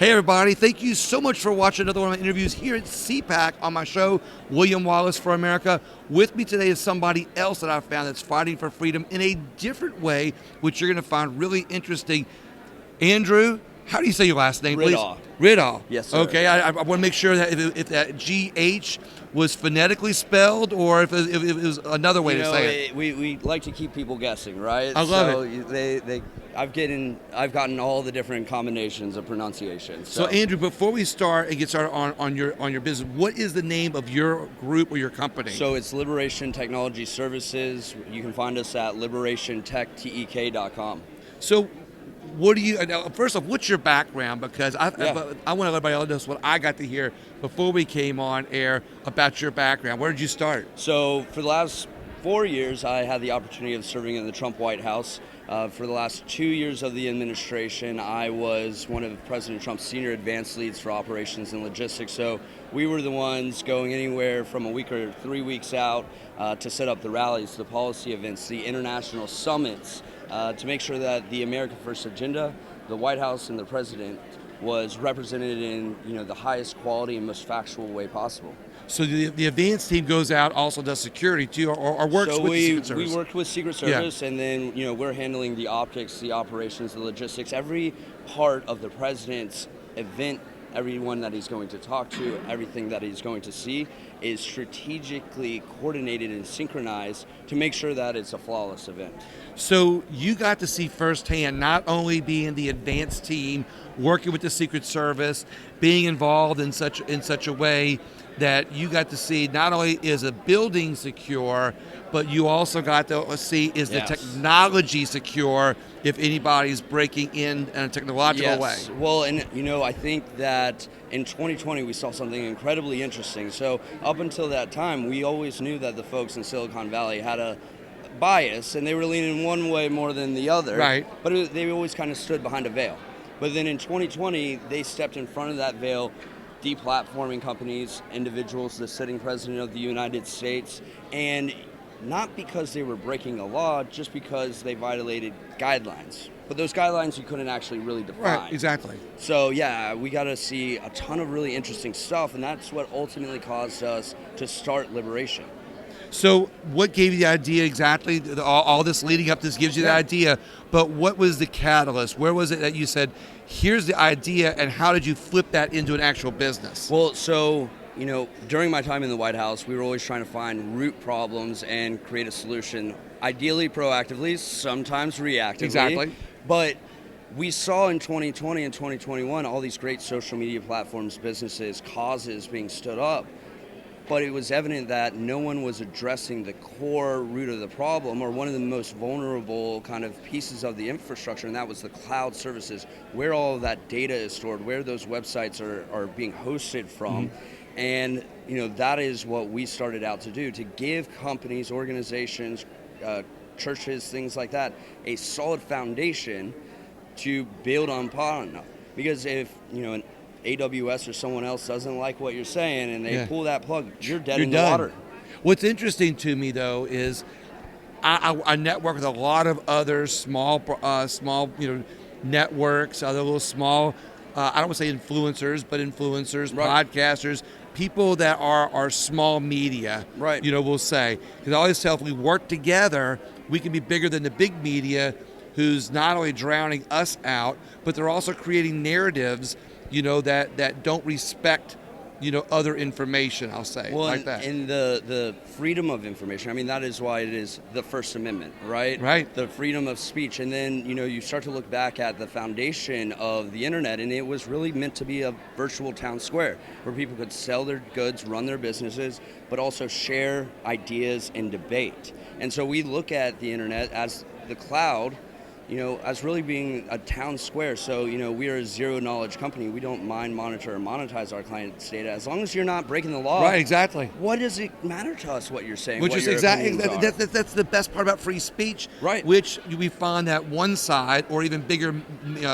Hey everybody, thank you so much for watching another one of my interviews here at CPAC on my show, William Wallace for America. With me today is somebody else that I found that's fighting for freedom in a different way, which you're going to find really interesting. Andrew, how do you say your last name, please? Riddaugh. Riddaugh. Yes, sir. Okay, I want to make sure that if that GH was phonetically spelled or if it was another way to say it. We like to keep people guessing, right? I love it. I've gotten all the different combinations of pronunciation. So Andrew, before we start and get started on your business, what is the name of your group or your company? So it's Liberation Technology Services. You can find us at liberationtech.com. So what do you, first off, what's your background? Because I want to let everybody else know what I got to hear before we came on air about your background. Where did you start? So for the last 4 years, I had the opportunity of serving in the Trump White House. For the last 2 years of the administration, I was one of President Trump's senior advanced leads for operations and logistics. So we were the ones going anywhere from a week or 3 weeks out to set up the rallies, the policy events, the international summits, to make sure that the America First agenda, the White House, and the President was represented in the highest quality and most factual way possible. So the advanced team goes out, also does security too, or works with the Secret Service? We worked with Secret Service, and then we're handling the optics, the operations, the logistics, every part of the President's event. Everyone that he's going to talk to, everything that he's going to see is strategically coordinated and synchronized to make sure that it's a flawless event. So you got to see firsthand not only being the advanced team, working with the Secret Service, being involved in such a way that you got to see not only is a building secure, but you also got to see is the technology secure if anybody's breaking in a technological way. Well, and I think that in 2020 we saw something incredibly interesting. So up until that time, we always knew that the folks in Silicon Valley had a bias and they were leaning one way more than the other. Right. But they always kind of stood behind a veil. But then in 2020, they stepped in front of that veil, deplatforming companies, individuals, the sitting president of the United States, and not because they were breaking a law, just because they violated guidelines. But those guidelines you couldn't actually really define. Right, exactly. So we got to see a ton of really interesting stuff, and that's what ultimately caused us to start Liberation. So what gave you the idea exactly? All this leading up to this gives you the idea, but what was the catalyst? Where was it that you said, here's the idea, and how did you flip that into an actual business? Well, so, during my time in the White House, we were always trying to find root problems and create a solution, ideally proactively, sometimes reactively. Exactly. But we saw in 2020 and 2021 all these great social media platforms, businesses, causes being stood up. But it was evident that no one was addressing the core root of the problem, or one of the most vulnerable kind of pieces of the infrastructure, and that was the cloud services, where all of that data is stored, where those websites are being hosted from. Mm-hmm. And that is what we started out to do, to give companies, organizations, churches, things like that, a solid foundation to build upon. Because if an AWS or someone else doesn't like what you're saying and they pull that plug, you're dead in the water. What's interesting to me though is I network with a lot of other small networks, other little small I don't want to say influencers, but influencers, podcasters, people that are small media, right? We'll say, because I always tell, if we work together, we can be bigger than the big media, who's not only drowning us out, but they're also creating narratives that don't respect, other information, I'll say, like that. And the freedom of information, that is why it is the First Amendment, right? Right. The freedom of speech. And then, you start to look back at the foundation of the internet, and it was really meant to be a virtual town square where people could sell their goods, run their businesses, but also share ideas and debate. And so we look at the internet as the cloud, as really being a town square. So, we are a zero knowledge company. We don't mind, monitor, or monetize our clients' data as long as you're not breaking the law. Right, exactly. What does it matter to us what you're saying? Which is exactly, that's the best part about free speech. Right. Which we find that one side, or even bigger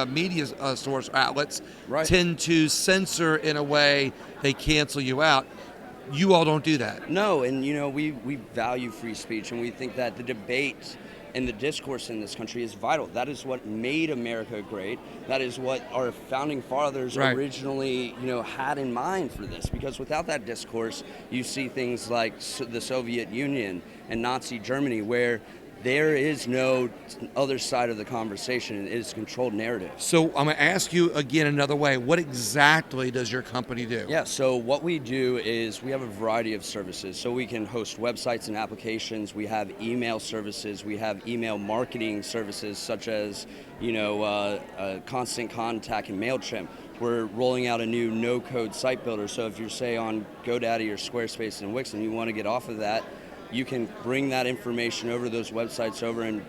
media source outlets, tend to censor in a way they cancel you out. You all don't do that. No, and we value free speech, and we think that the debate and the discourse in this country is vital. That is what made America great. That is what our founding fathers originally, had in mind for this. Because without that discourse, you see things like the Soviet Union and Nazi Germany, where there is no other side of the conversation. It is controlled narrative. So I'm going to ask you again another way. What exactly does your company do? Yeah, so what we do is we have a variety of services. So we can host websites and applications. We have email services. We have email marketing services such as, Constant Contact and MailChimp. We're rolling out a new no-code site builder. So if you're, say, on GoDaddy or Squarespace and Wix and you want to get off of that, you can bring that information over, those websites over, and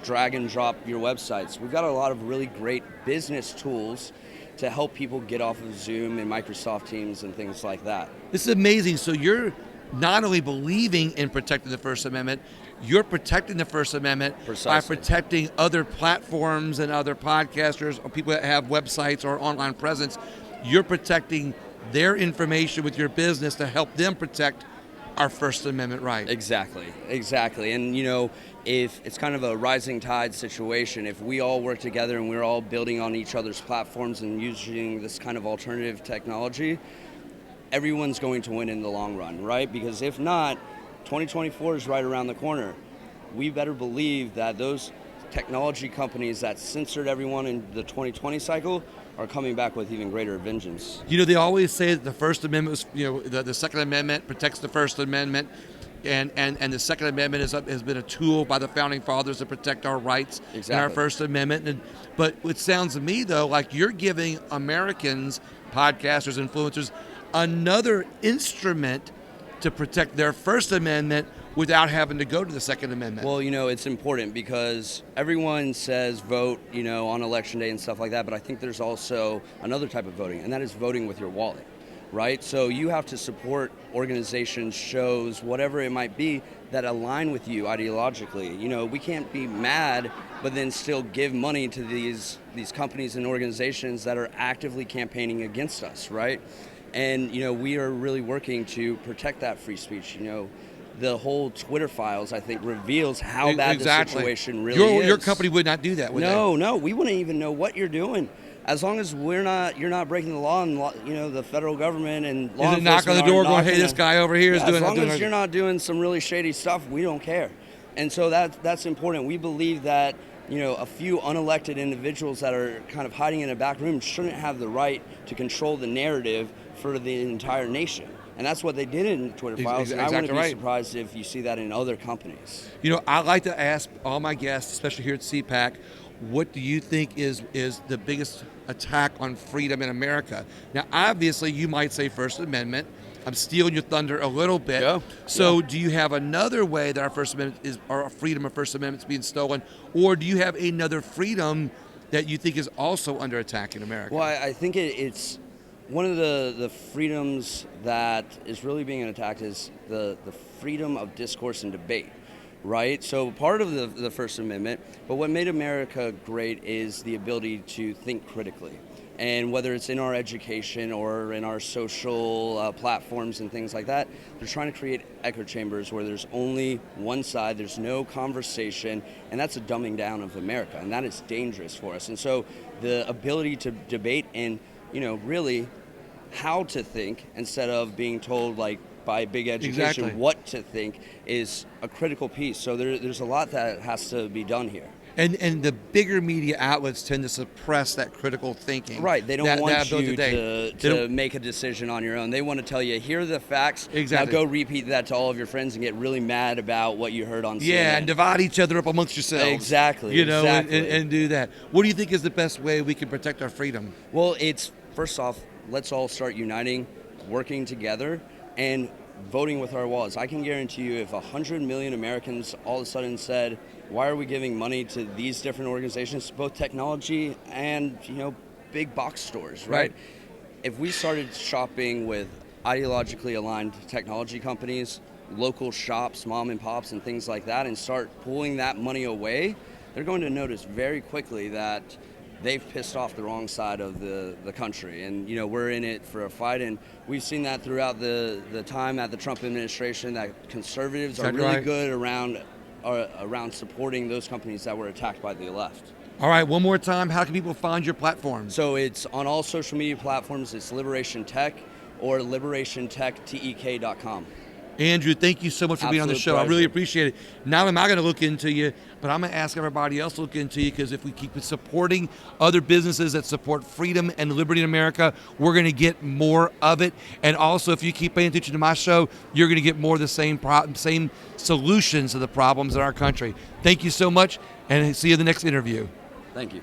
drag and drop your websites. We've got a lot of really great business tools to help people get off of Zoom and Microsoft Teams and things like that. This is amazing. So you're not only believing in protecting the First Amendment, you're protecting the First Amendment by protecting other platforms and other podcasters or people that have websites or online presence. You're protecting their information with your business to help them protect our First Amendment right. Exactly. And, if it's kind of a rising tide situation, if we all work together and we're all building on each other's platforms and using this kind of alternative technology, everyone's going to win in the long run, right? Because if not, 2024 is right around the corner. We better believe that those technology companies that censored everyone in the 2020 cycle are coming back with even greater vengeance. They always say that the First Amendment was, the Second Amendment protects the First Amendment, and the Second Amendment has been a tool by the Founding Fathers to protect our rights and our First Amendment. But it sounds to me, though, like you're giving Americans, podcasters, influencers, another instrument to protect their First Amendment without having to go to the Second Amendment. Well, it's important because everyone says vote, on election day and stuff like that, but I think there's also another type of voting, and that is voting with your wallet, right? So you have to support organizations, shows, whatever it might be, that align with you ideologically. We can't be mad, but then still give money to these companies and organizations that are actively campaigning against us, right? And, we are really working to protect that free speech, The whole Twitter files, I think, reveals how bad the situation really is. Your company would not do that, would they? No, we wouldn't even know what you're doing. As long as you're not breaking the law, and the federal government and law enforcement knock on the door going, hey, this guy over here is doing. As long as you're not doing some really shady stuff, we don't care. And so that's important. We believe that a few unelected individuals that are kind of hiding in a back room shouldn't have the right to control the narrative for the entire nation. And that's what they did in Twitter files, and I wouldn't be surprised if you see that in other companies. I like to ask all my guests, especially here at CPAC, what do you think is the biggest attack on freedom in America? Now, obviously, you might say First Amendment. I'm stealing your thunder a little bit. Yeah. So do you have another way that our First Amendment our freedom of First Amendment is being stolen, or do you have another freedom that you think is also under attack in America? Well, I think it's one of the freedoms that is really being attacked is the freedom of discourse and debate, right? So part of the First Amendment, but what made America great is the ability to think critically. And whether it's in our education or in our social platforms and things like that, they're trying to create echo chambers where there's only one side, there's no conversation, and that's a dumbing down of America, and that is dangerous for us. And so the ability to debate and really how to think instead of being told by big education what to think is a critical piece. So there's a lot that has to be done here. And the bigger media outlets tend to suppress that critical thinking. Right. They don't want you to make a decision on your own. They want to tell you, here are the facts. Exactly. Now go repeat that to all of your friends and get really mad about what you heard on CNN. Yeah, and divide each other up amongst yourselves. Exactly. And do that. What do you think is the best way we can protect our freedom? Well, it's, first off, let's all start uniting, working together, and voting with our wallets. I can guarantee you if 100 million Americans all of a sudden said, why are we giving money to these different organizations, both technology and, big box stores, right? If we started shopping with ideologically aligned technology companies, local shops, mom and pops and things like that, and start pulling that money away, they're going to notice very quickly that they've pissed off the wrong side of the country. And, we're in it for a fight. And we've seen that throughout the time at the Trump administration, that conservatives are really good around around supporting those companies that were attacked by the left. All right, one more time, how can people find your platform? So it's on all social media platforms. It's Liberation Tech or liberationtech.tek.com. Andrew, thank you so much for being on the show. Pleasure. I really appreciate it. Not am I going to look into you, but I'm going to ask everybody else to look into you, because if we keep supporting other businesses that support freedom and liberty in America, we're going to get more of it. And also, if you keep paying attention to my show, you're going to get more of the same solutions to the problems in our country. Thank you so much, and see you in the next interview. Thank you.